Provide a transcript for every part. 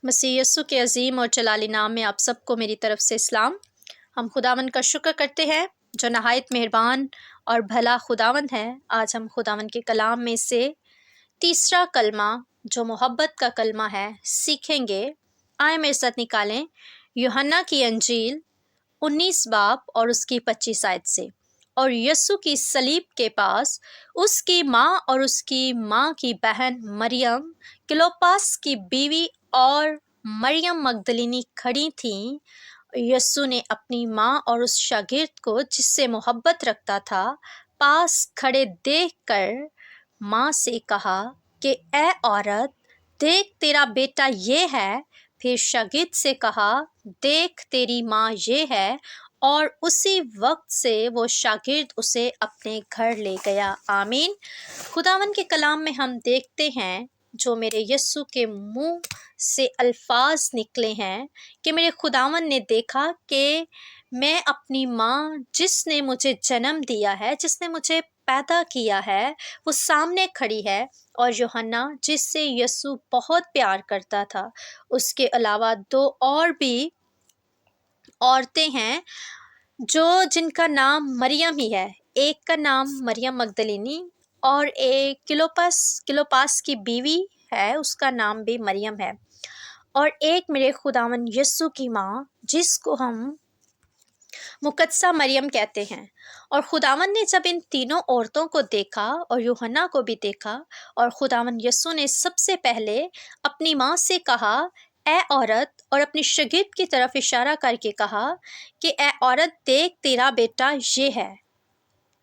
मसीह यस्सु के अजीम और जलाली नाम में आप सबको मेरी तरफ से इस्लाम। हम खुदावंद का शुक्र करते हैं जो नहायत मेहरबान और भला खुदावंद है। आज हम खुदावंद के कलाम में से तीसरा कलमा जो मोहब्बत का कलमा है सीखेंगे। आए मेरे साथ निकालें यूहन्ना की अंजील 19 बाब और उसकी 25 आयत से। और यस्सु की सलीब के पास उसकी माँ और उसकी माँ की बहन मरियम, क्लोपास की बीवी और मरियम मगदलीनी खड़ी थीं। यस्सु ने अपनी माँ और उस शागिर्द को जिससे मोहब्बत रखता था पास खड़े देखकर माँ से कहा कि ए औरत, देख तेरा बेटा ये है। फिर शागिर्द से कहा, देख तेरी माँ ये है। और उसी वक्त से वो शागिर्द उसे अपने घर ले गया। आमीन। खुदावन के कलाम में हम देखते हैं जो मेरे यस्सु के मुंह से अल्फाज निकले हैं कि मेरे खुदावन ने देखा कि मैं अपनी माँ जिसने मुझे जन्म दिया है, जिसने मुझे पैदा किया है, वो सामने खड़ी है। और यूहन्ना जिससे यस्सु बहुत प्यार करता था, उसके अलावा दो और भी औरतें हैं जो जिनका नाम मरियम ही है। एक का नाम मरियम मगदलीनी और एक क्लोपास की बीवी है, उसका नाम भी मरियम है। और एक मेरे खुदावन यस्सु की माँ जिसको हम मुकद्दसा मरियम कहते हैं। और खुदावन ने जब इन तीनों औरतों को देखा और यूहन्ना को भी देखा, और खुदावन यस्सु ने सबसे पहले अपनी माँ से कहा ए औरत, और अपनी शागिर्द की तरफ इशारा करके कहा कि ए औरत, देख तेरा बेटा ये है।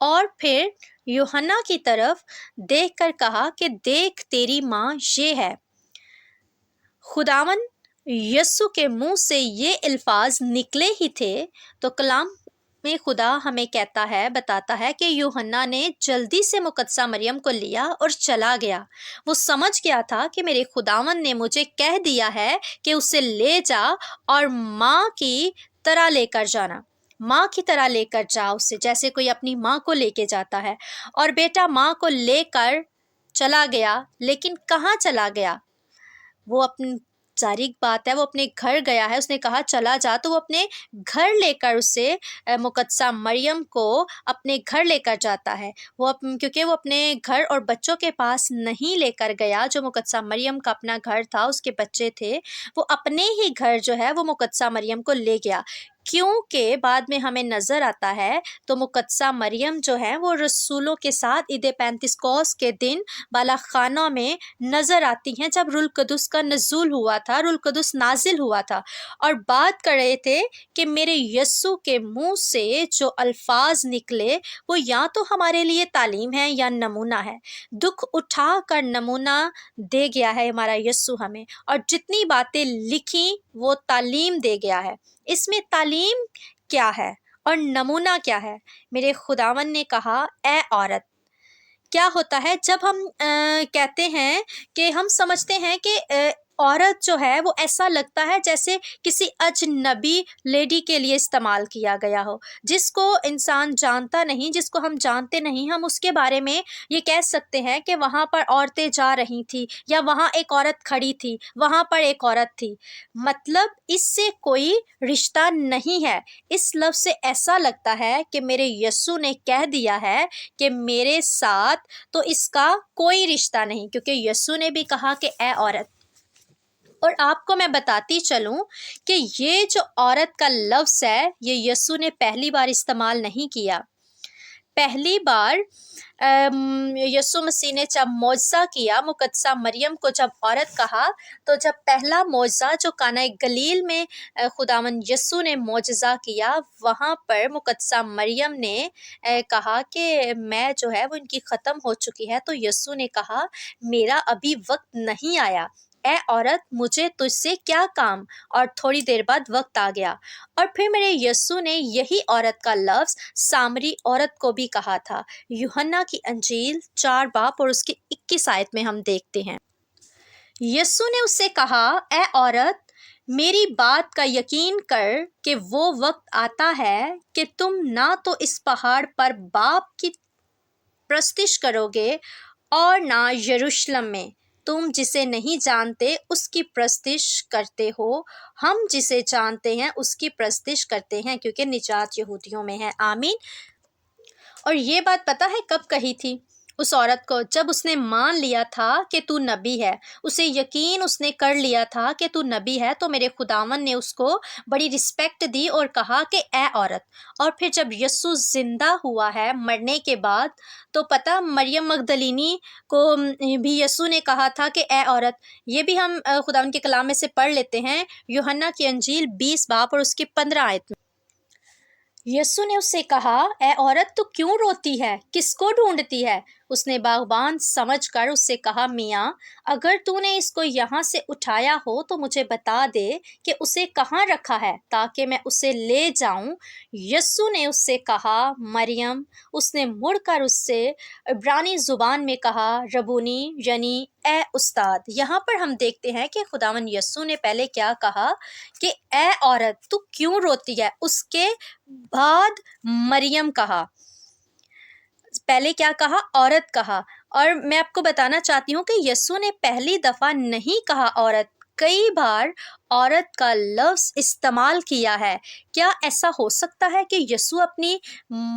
और फिर यूहन्ना की तरफ देखकर कहा कि देख तेरी माँ ये है। खुदावन यस्सु के मुंह से ये अल्फाज निकले ही थे तो कलाम में खुदा हमें कहता है, बताता है कि यूहन्ना ने जल्दी से मुकद्दसा मरियम को लिया और चला गया। वो समझ गया था कि मेरे खुदावन ने मुझे कह दिया है कि उसे ले जा और माँ की तरह लेकर जाना, माँ की तरह लेकर जा उसे, जैसे कोई अपनी माँ को लेके जाता है। और बेटा माँ को लेकर चला गया, लेकिन कहाँ चला गया? वो अपनी जारी बात है, वो अपने घर गया है। उसने कहा चला जा, तो वो अपने घर लेकर उसे मुकद्दसा मरियम को अपने घर लेकर जाता है। क्योंकि वो अपने घर और बच्चों के पास नहीं लेकर गया। जो मुकद्दसा मरियम का अपना घर था, उसके बच्चे थे, वो अपने ही घर जो है वो मुकद्दसा मरियम को ले गया। क्योंकि बाद में हमें नज़र आता है तो मुकद्दसा मरियम जो है वो रसूलों के साथ ईद पेंतिकोस्त के दिन बाला खाना में नज़र आती हैं, जब रूहुल कुद्दुस का नज़ूल हुआ था, रूहुल कुद्दुस नाजिल हुआ था। और बात कर रहे थे कि मेरे यस्सु के मुंह से जो अल्फाज निकले वो या तो हमारे लिए तालीम है या नमूना है। दुख उठा कर नमूना दे गया है हमारा यस्सु हमें, और जितनी बातें लिखी वो तालीम दे गया है। इसमें तालीम क्या है और नमूना क्या है? मेरे खुदावन ने कहा ए औरत। क्या होता है जब हम कहते हैं कि हम समझते हैं कि औरत जो है वो ऐसा लगता है जैसे किसी अजनबी लेडी के लिए इस्तेमाल किया गया हो, जिसको इंसान जानता नहीं, जिसको हम जानते नहीं। हम उसके बारे में ये कह सकते हैं कि वहाँ पर औरतें जा रही थी, या वहाँ एक औरत खड़ी थी, वहाँ पर एक औरत थी। मतलब इससे कोई रिश्ता नहीं है। इस लफ्ज़ से ऐसा लगता है कि मेरे यस्सु ने कह दिया है कि मेरे साथ तो इसका कोई रिश्ता नहीं, क्योंकि यस्सु ने भी कहा कि ए औरत। और आपको मैं बताती चलूं कि ये जो औरत का लफ्ज़ है ये यस्सु ने पहली बार इस्तेमाल नहीं किया। पहली बार यस्सु मसीह ने जब मौजज़ा किया, मुकद्दसा मरियम को जब औरत कहा, तो जब पहला मौजज़ा जो काना गलील में खुदावन यस्सु ने मौजज़ा किया, वहाँ पर मुकद्दसा मरियम ने कहा कि मैं जो है वो इनकी ख़त्म हो चुकी है। तो यस्सु ने कहा मेरा अभी वक्त नहीं आया। ए औरत, मुझे तुझसे क्या काम? और थोड़ी देर बाद वक्त आ गया। और फिर मेरे यस्सु ने यही औरत का लफ्ज़ सामरी औरत को भी कहा था। यूहन्ना की अंजील 4 बाब और उसके 21 आयत में हम देखते हैं। यस्सु ने उससे कहा ए औरत, मेरी बात का यकीन कर कि वो वक्त आता है कि तुम ना तो इस पहाड़ पर बाप की प्रस्तिश करोगे और ना यरूशलेम में। تم جسے نہیں جانتے اس کی پرستش کرتے ہو، ہم جسے جانتے ہیں اس کی پرستش کرتے ہیں کیونکہ نجات یہودیوں میں ہے۔ آمین۔ اور یہ بات پتہ ہے کب کہی تھی اس عورت کو؟ جب اس نے مان لیا تھا کہ تو نبی ہے، اسے یقین اس نے کر لیا تھا کہ تو نبی ہے، تو میرے خداوند نے اس کو بڑی رسپیکٹ دی اور کہا کہ اے عورت۔ اور پھر جب یسوع زندہ ہوا ہے مرنے کے بعد، تو پتہ مریم مگدلینی کو بھی یسوع نے کہا تھا کہ اے عورت۔ یہ بھی ہم خداوند کے کلام میں سے پڑھ لیتے ہیں، یوحنا کی انجیل 20 باب اور اس کی 15 آیت میں۔ یسوع نے اس سے کہا، اے عورت، تو کیوں روتی ہے؟ کس کو ڈھونڈتی ہے؟ اس نے باغبان سمجھ کر اس سے کہا، میاں، اگر تو نے اس کو یہاں سے اٹھایا ہو تو مجھے بتا دے کہ اسے کہاں رکھا ہے تاکہ میں اسے لے جاؤں۔ یسوع نے اس سے کہا، مریم۔ اس نے مڑ کر اس سے عبرانی زبان میں کہا، ربونی، یعنی اے استاد۔ یہاں پر ہم دیکھتے ہیں کہ خداوند یسوع نے پہلے کیا کہا کہ اے عورت تو کیوں روتی ہے، اس کے بعد مریم کہا۔ پہلے کیا کہا؟ عورت کہا۔ اور میں آپ کو بتانا چاہتی ہوں کہ یسوع نے پہلی دفعہ نہیں کہا عورت، کئی بار عورت کا لفظ استعمال کیا ہے۔ کیا ایسا ہو سکتا ہے کہ یسوع اپنی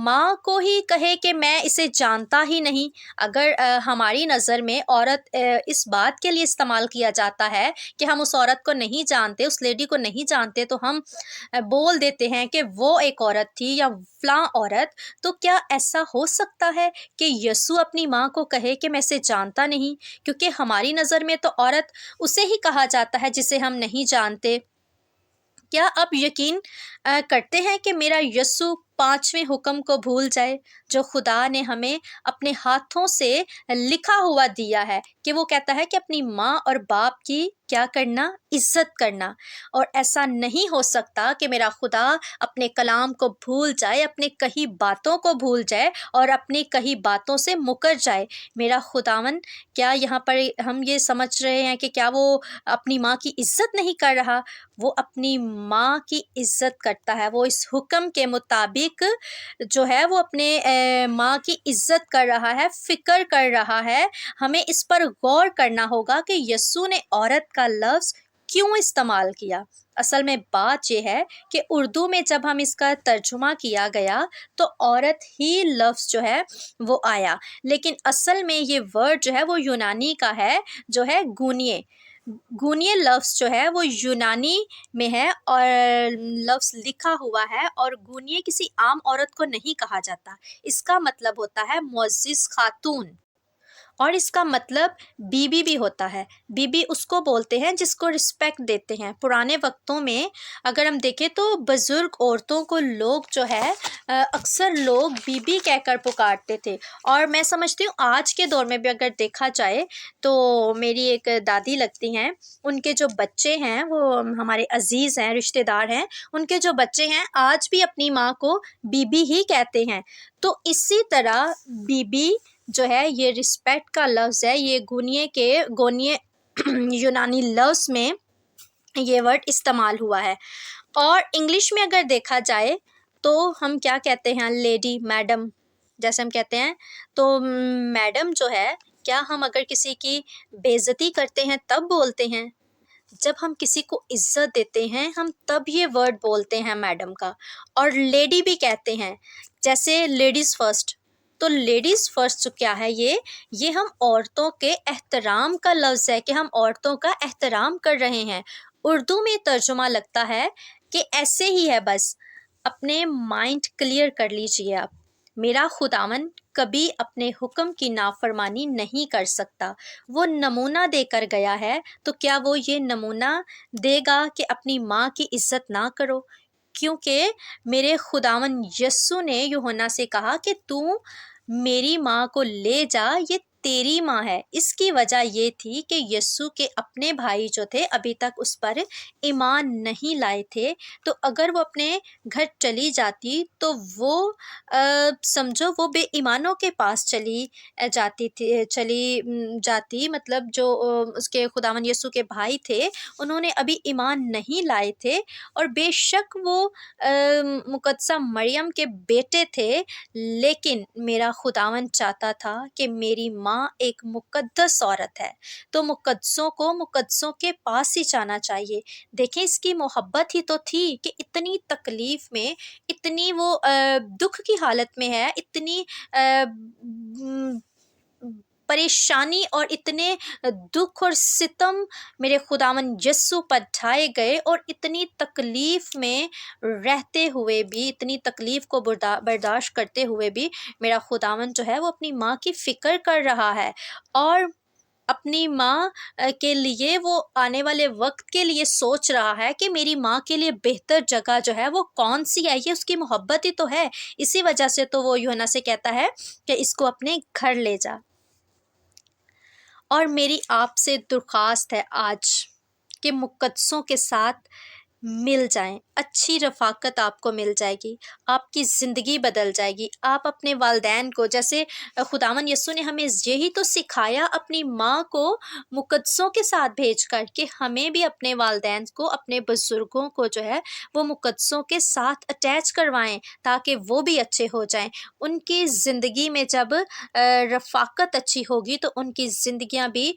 ماں کو ہی کہے کہ میں اسے جانتا ہی نہیں؟ اگر ہماری نظر میں عورت اس بات کے لیے استعمال کیا جاتا ہے کہ ہم اس عورت کو نہیں جانتے، اس لیڈی کو نہیں جانتے، تو ہم بول دیتے ہیں کہ وہ ایک عورت تھی یا فلاں عورت۔ تو کیا ایسا ہو سکتا ہے کہ یسوع اپنی ماں کو کہے کہ میں اسے جانتا نہیں؟ کیونکہ ہماری نظر میں تو عورت اسے ہی کہا جاتا ہے جسے ہم نہیں جانتے۔ کیا آپ یقین کرتے ہیں کہ میرا یسوع 5ویں حکم کو بھول جائے جو خدا نے ہمیں اپنے ہاتھوں سے لکھا ہوا دیا ہے، کہ وہ کہتا ہے کہ اپنی ماں اور باپ کی کیا کرنا؟ عزت کرنا۔ اور ایسا نہیں ہو سکتا کہ میرا خدا اپنے کلام کو بھول جائے، اپنے کہی باتوں کو بھول جائے اور اپنی کہی باتوں سے مکر جائے۔ میرا خداوند، کیا یہاں پر ہم یہ سمجھ رہے ہیں کہ کیا وہ اپنی ماں کی عزت نہیں کر رہا؟ وہ اپنی ماں کی عزت کرتا ہے۔ وہ اس حکم کے مطابق جو ہے وہ اپنے ماں کی عزت کر رہا ہے، فکر کر رہا ہے۔ ہمیں اس پر غور کرنا ہوگا کہ یسوع نے عورت کا لفظ کیوں استعمال کیا۔ اصل میں بات یہ ہے کہ اردو میں جب ہم اس کا ترجمہ کیا گیا تو عورت ہی لفظ جو ہے وہ آیا، لیکن اصل میں یہ ورڈ جو ہے وہ یونانی کا ہے، جو ہے گونیے۔ گونیے لفظ جو ہے وہ یونانی میں ہے اور لفظ لکھا ہوا ہے، اور گونیے کسی عام عورت کو نہیں کہا جاتا۔ اس کا مطلب ہوتا ہے معزز خاتون، اور اس کا مطلب بی بی بھی ہوتا ہے۔ بی بی اس کو بولتے ہیں جس کو رسپیکٹ دیتے ہیں۔ پرانے وقتوں میں اگر ہم دیکھیں تو بزرگ عورتوں کو لوگ جو ہے اکثر لوگ بی بی کہہ کر پکارتے تھے، اور میں سمجھتی ہوں آج کے دور میں بھی اگر دیکھا جائے تو میری ایک دادی لگتی ہیں، ان کے جو بچے ہیں وہ ہمارے عزیز ہیں، رشتہ دار ہیں، ان کے جو بچے ہیں آج بھی اپنی ماں کو بی بی ہی کہتے ہیں۔ تو اسی طرح بی بی جو ہے یہ رسپیکٹ کا لفظ ہے، یہ گونیے یونانی لفظ میں یہ ورڈ استعمال ہوا ہے۔ اور انگلش میں اگر دیکھا جائے تو ہم کیا کہتے ہیں؟ لیڈی، میڈم، جیسے ہم کہتے ہیں تو میڈم جو ہے، کیا ہم اگر کسی کی بے عزتی کرتے ہیں تب بولتے ہیں؟ جب ہم کسی کو عزت دیتے ہیں ہم تب یہ ورڈ بولتے ہیں میڈم کا۔ اور لیڈی بھی کہتے ہیں، جیسے لیڈیز فرسٹ۔ تو لیڈیز فرسٹ جو کیا ہے، یہ ہم عورتوں کے احترام کا لفظ ہے کہ ہم عورتوں کا احترام کر رہے ہیں۔ اردو میں ترجمہ لگتا ہے کہ ایسے ہی ہے، بس اپنے مائنڈ کلیئر کر لیجئے آپ۔ میرا خداوند کبھی اپنے حکم کی نافرمانی نہیں کر سکتا۔ وہ نمونہ دے کر گیا ہے، تو کیا وہ یہ نمونہ دے گا کہ اپنی ماں کی عزت نہ کرو؟ کیونکہ میرے خداوند یسوع نے یوحنا سے کہا کہ تو میری ماں کو لے جا، یہ تیری ماں ہے۔ اس کی وجہ یہ تھی کہ یسوع کے اپنے بھائی جو تھے ابھی تک اس پر ایمان نہیں لائے تھے، تو اگر وہ اپنے گھر چلی جاتی تو وہ سمجھو وہ بے ایمانوں کے پاس چلی جاتی، مطلب جو اس کے خداوند یسوع کے بھائی تھے انہوں نے ابھی ایمان نہیں لائے تھے، اور بے شک وہ مقدسہ مریم کے بیٹے تھے، لیکن میرا خداوند چاہتا تھا کہ میری ماں माँ एक मुक़द्दस औरत है, तो मुक़द्दसों को मुक़द्दसों के पास ही जाना चाहिए। देखें इसकी मोहब्बत ही तो थी कि इतनी तकलीफ़ में, इतनी वो दुःख की हालत में है, इतनी उम, परेशानी और इतने दुःख और सितम मेरे खुदावंद यस्सु पर ढाए गए, और इतनी तकलीफ़ में रहते हुए भी, इतनी तकलीफ़ को बर्दाश्त करते हुए भी मेरा खुदावंद जो है वो अपनी माँ की फ़िक्र कर रहा है, और अपनी माँ के लिए वो आने वाले वक़्त के लिए सोच रहा है कि मेरी माँ के लिए बेहतर जगह जो है वो कौन-सी है, ये उसकी मोहब्बत ही तो है। इसी वजह से तो वो यूहन्ना से कहता है कि इसको अपने घर ले जा। और मेरी आपसे दरख्वास्त है आज कि मुक़द्दसों के साथ मिल जाएं, अच्छी रफ़ाकत आपको मिल जाएगी, आपकी ज़िंदगी बदल जाएगी। आप अपने वालिदैन को, जैसे खुदावंद यीशु ने हमें यही तो सिखाया अपनी माँ को मुक़द्दसों के साथ भेजकर, कि हमें भी अपने वालिदैन को, अपने बुज़ुर्गों को जो है वो मुक़द्दसों के साथ अटैच करवाएं, ताकि वो भी अच्छे हो जाएं। उनकी ज़िंदगी में जब रफ़ाकत अच्छी होगी तो उनकी ज़िंदगियाँ भी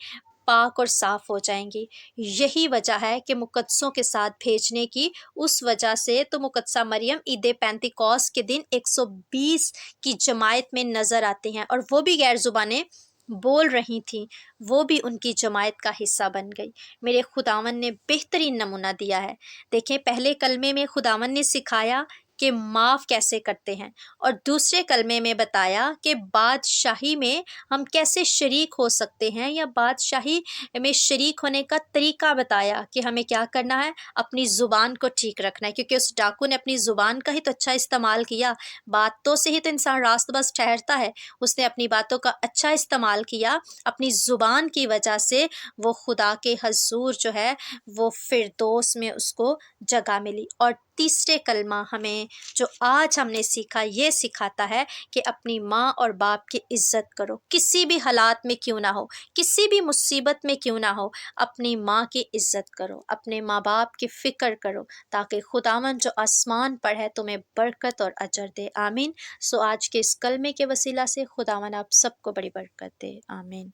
पाक और साफ़ हो जाएंगी। यही वजह है कि मुक़द्दसों के साथ भेजने की। उस वजह से तो मुक़द्दसा मरियम ईद पेंतिकोस्त के दिन 120 की जमायत में नज़र आती हैं, और वो भी गैर ज़ुबानें बोल रही थीं, वो भी उनकी जमायत का हिस्सा बन गई। मेरे खुदावंद ने बेहतरीन नमूना दिया है। देखें, पहले कलमे में खुदावंद ने सिखाया कि माफ़ कैसे करते हैं, और दूसरे कलमे में बताया कि बादशाही में हम कैसे शरीक हो सकते हैं, या बादशाही में शरीक होने का तरीका बताया कि हमें क्या करना है, अपनी ज़ुबान को ठीक रखना है, क्योंकि उस डाकू ने अपनी ज़ुबान का ही तो अच्छा इस्तेमाल किया। बातों से ही तो इंसान रास्तबाज़ ठहरता है। उसने अपनी बातों का अच्छा इस्तेमाल किया, अपनी ज़ुबान की वजह से वो खुदा के हज़ूर जो है वो फिरदौस में उसको जगह मिली। और तीसरे कलमा हमें जो आज हमने सीखा, ये सिखाता है कि अपनी माँ और बाप की इज़्ज़त करो, किसी भी हालात में क्यों ना हो, किसी भी मुसीबत में क्यों ना हो, अपनी माँ की इज़्ज़त करो, अपने माँ बाप की फ़िक्र करो, ताकि खुदावंद जो आसमान पर है तुम्हें बरकत और अजर दे। आमीन। सो आज के इस कलमे के वसीला से खुदावंद आप सबको बड़ी बरकत दे। आमीन।